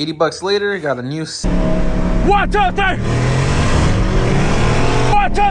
$80 later, got a new... 1, 2, 3! 1, 2, 3!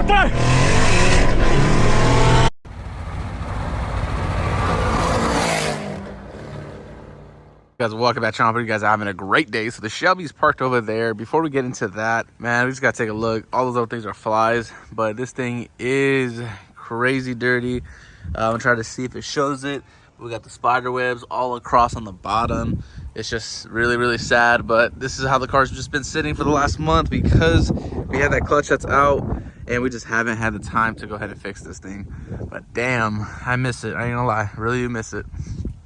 Guys, welcome back, channel. You guys are having a great day. So the Shelby's parked over there. Before we get into that, man, we just gotta take a look. All those other things are flies, but this thing is crazy dirty. I'm gonna try to see if it shows it. We got the spider webs all across on the bottom. It's just really sad, but this is how the car's just been sitting for the last month because we had that clutch that's out and we just haven't had the time to go ahead and fix this thing. But damn, I miss it. I ain't gonna lie, I really do miss it.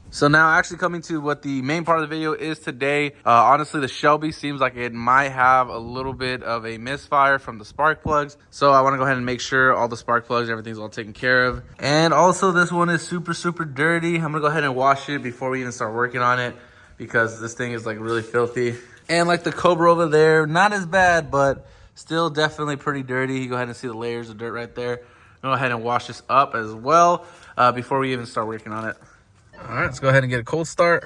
So now actually coming to what the main part of the video is today. Honestly, the Shelby seems like it might have a little bit of a misfire from the spark plugs. So I want to go ahead and make sure all the spark plugs, everything's all taken care of. And also this one is super dirty. I'm gonna go ahead and wash it before we even start working on it because this thing is like really filthy. And like the Cobra over there, not as bad, but still definitely pretty dirty. You go ahead and see the layers of dirt right there. Go ahead and wash this up as well before we even start working on it. All right, let's go ahead and get a cold start.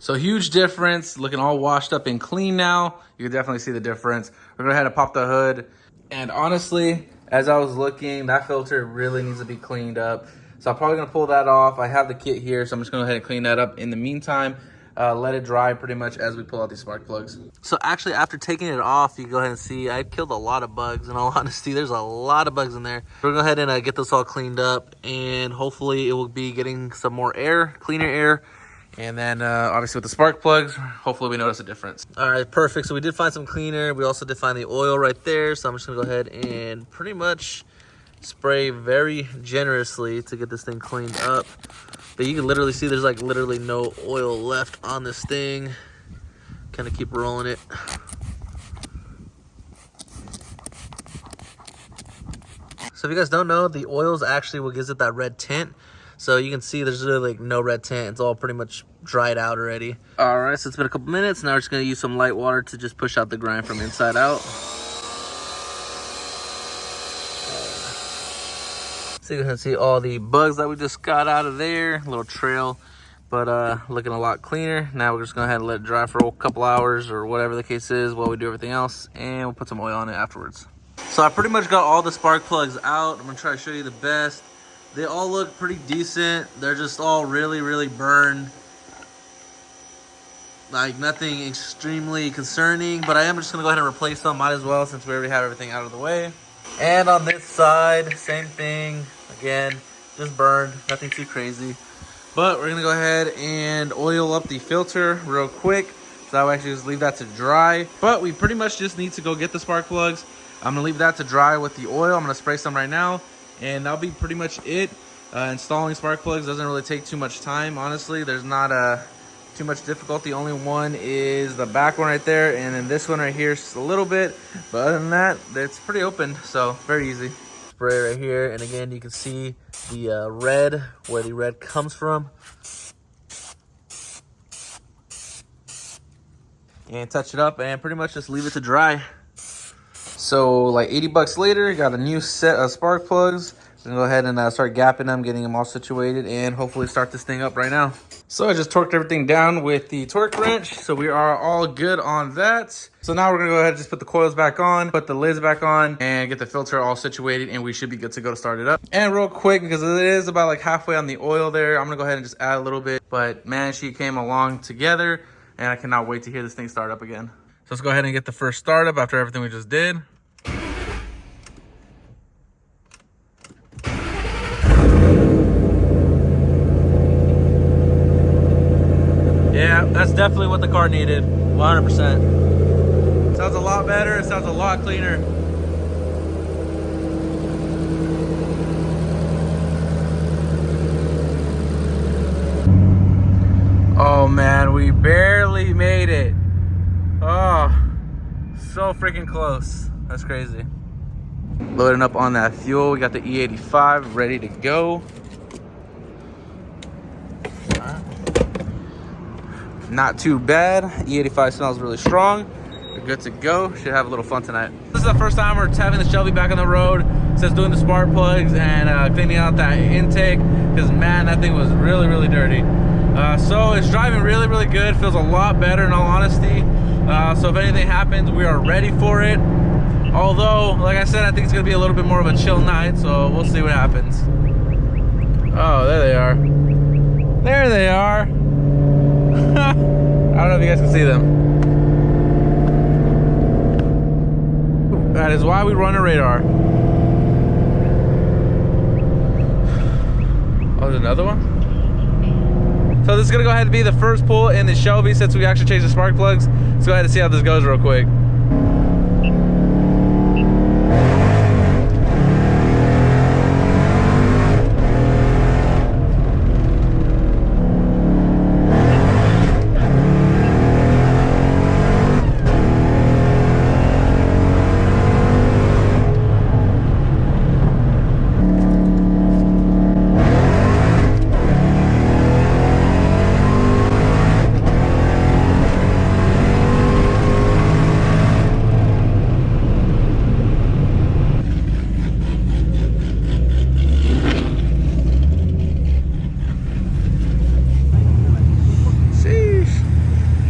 So huge difference, looking all washed up and clean now. You can definitely see the difference. We're gonna go ahead and pop the hood. And honestly, as I was looking, that filter really needs to be cleaned up. So I'm probably gonna pull that off. I have the kit here, so I'm just gonna go ahead and clean that up. In the meantime, let it dry pretty much as we pull out these spark plugs. So actually, after taking it off, you can go ahead and see I killed a lot of bugs. In all honesty, there's a lot of bugs in there. We're gonna go ahead and get this all cleaned up, and hopefully it will be getting some more air, cleaner air. And then obviously with the spark plugs, hopefully we notice a difference. All right, perfect. So we did find some cleaner. We also did find the oil right there. So I'm just gonna go ahead and pretty much spray very generously to get this thing cleaned up. But you can literally see there's like literally no oil left on this thing. Kind of keep rolling it. So if you guys don't know, the oils actually what gives it that red tint. So you can see there's really like no red tint. It's all pretty much dried out already. All right, so it's been a couple minutes. Now we're just gonna use some light water to just push out the grime from inside out. So you can see all the bugs that we just got out of there, a little trail, but looking a lot cleaner. Now we're just gonna go ahead and let it dry for a couple hours or whatever the case is while we do everything else, and we'll put some oil on it afterwards. So I pretty much got all the spark plugs out. I'm gonna try to show you the best. They all look pretty decent. They're just all really burned. Like nothing extremely concerning, but I am just gonna go ahead and replace them, might as well, since we already have everything out of the way. And on this side, same thing. Again, just burned, nothing too crazy. But we're gonna go ahead and oil up the filter real quick. So I'll actually just leave that to dry. But we pretty much just need to go get the spark plugs. I'm gonna leave that to dry with the oil. I'm gonna spray some right now, and that'll be pretty much it. Installing spark plugs doesn't really take too much time, honestly. There's not too much difficulty. Only one is the back one right there, and then this one right here is just a little bit. But other than that, it's pretty open, so very easy. Spray right here, and again you can see the red, where the red comes from, and touch it up and pretty much just leave it to dry. So like $80 later, got a new set of spark plugs. We're gonna go ahead and start gapping them, getting them all situated, and hopefully start this thing up right now. So I just torqued everything down with the torque wrench, so we are all good on that. So now we're gonna go ahead and just put the coils back on, put the lids back on, and get the filter all situated, and we should be good to go to start it up. And real quick, because it is about like halfway on the oil there, I'm gonna go ahead and just add a little bit. But man, she came along together, and I cannot wait to hear this thing start up again. So let's go ahead and get the first startup after everything we just did. Yeah, that's definitely what the car needed, 100%. Sounds a lot better, it sounds a lot cleaner. Oh man, we barely made it. Oh, so freaking close. That's crazy. Loading up on that fuel, we got the E85 ready to go. Not too bad. E85 smells really strong. We're good to go. Should have a little fun tonight. This is the first time we're having the Shelby back on the road. since doing the spark plugs and cleaning out that intake, because man, that thing was really dirty. So it's driving really good, feels a lot better in all honesty. So if anything happens, we are ready for it. Although, like I said, I think it's gonna be a little bit more of a chill night, so we'll see what happens. Oh, there they are. There they are. I don't know if you guys can see them. That is why we run a radar. Oh, there's another one? So this is gonna go ahead and be the first pull in the Shelby since we actually changed the spark plugs. Let's go ahead and see how this goes real quick.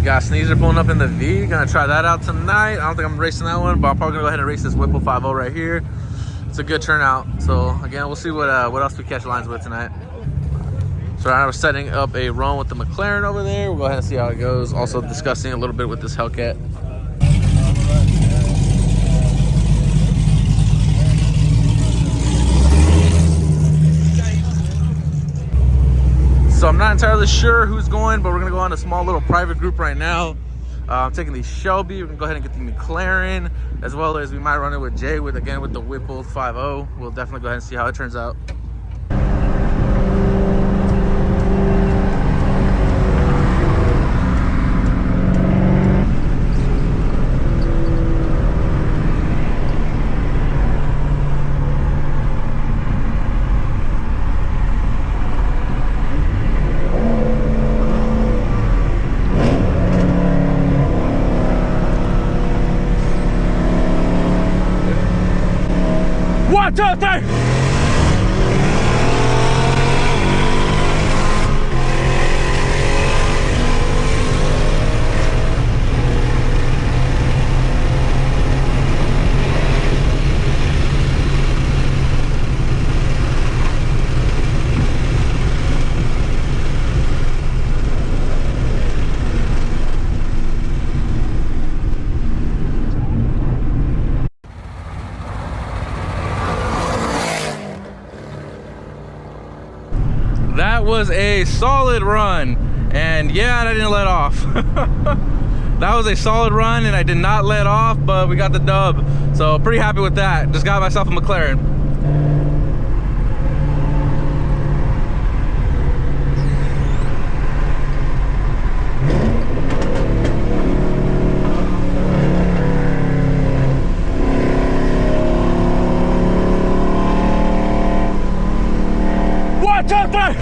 Got Sneezer pulling up in the V. Gonna try that out tonight. I don't think I'm racing that one, but I'm probably gonna go ahead and race this Whipple 5.0 right here. It's a good turnout. So again, we'll see what else we catch lines with tonight. So right now we're setting up a run with the McLaren over there. We'll go ahead and see how it goes. Also discussing a little bit with this Hellcat. So I'm not entirely sure who's going, but we're gonna go on a small little private group right now. I'm taking the Shelby. We're gonna go ahead and get the McLaren, as well as we might run it with Jay with the Whipple 5.0. We'll definitely go ahead and see how it turns out. Watch out there! That was a solid run, and yeah, I didn't let off. That was a solid run, and I did not let off, but we got the dub, so pretty happy with that. Just got myself a McLaren. Watch out there!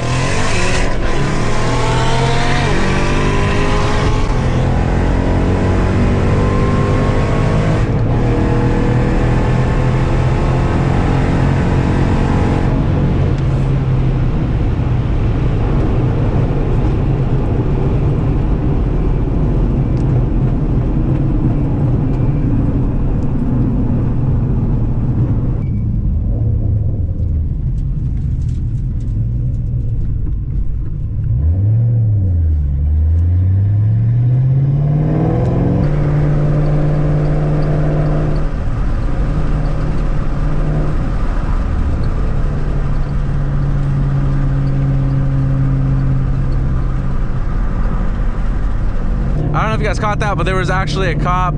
I don't know if you guys caught that, but there was actually a cop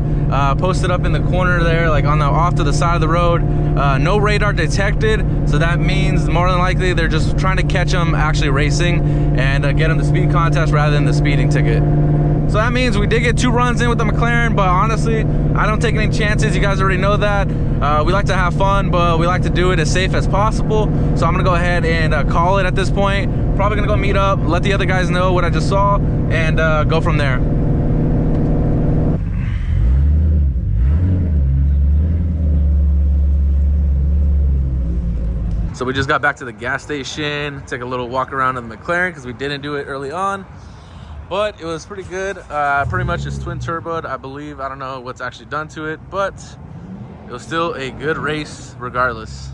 posted up in the corner there, like on the off to the side of the road. No radar detected, so that means more than likely they're just trying to catch him actually racing and get him the speed contest rather than the speeding ticket. So that means we did get 2 runs in with the McLaren, but honestly, I don't take any chances. You guys already know that. We like to have fun, but we like to do it as safe as possible. So I'm gonna go ahead and call it at this point. Probably gonna go meet up, let the other guys know what I just saw, and go from there. So we just got back to the gas station, take a little walk around in the McLaren because we didn't do it early on. But it was pretty good. Pretty much it's twin turboed, I believe. I don't know what's actually done to it, but it was still a good race regardless.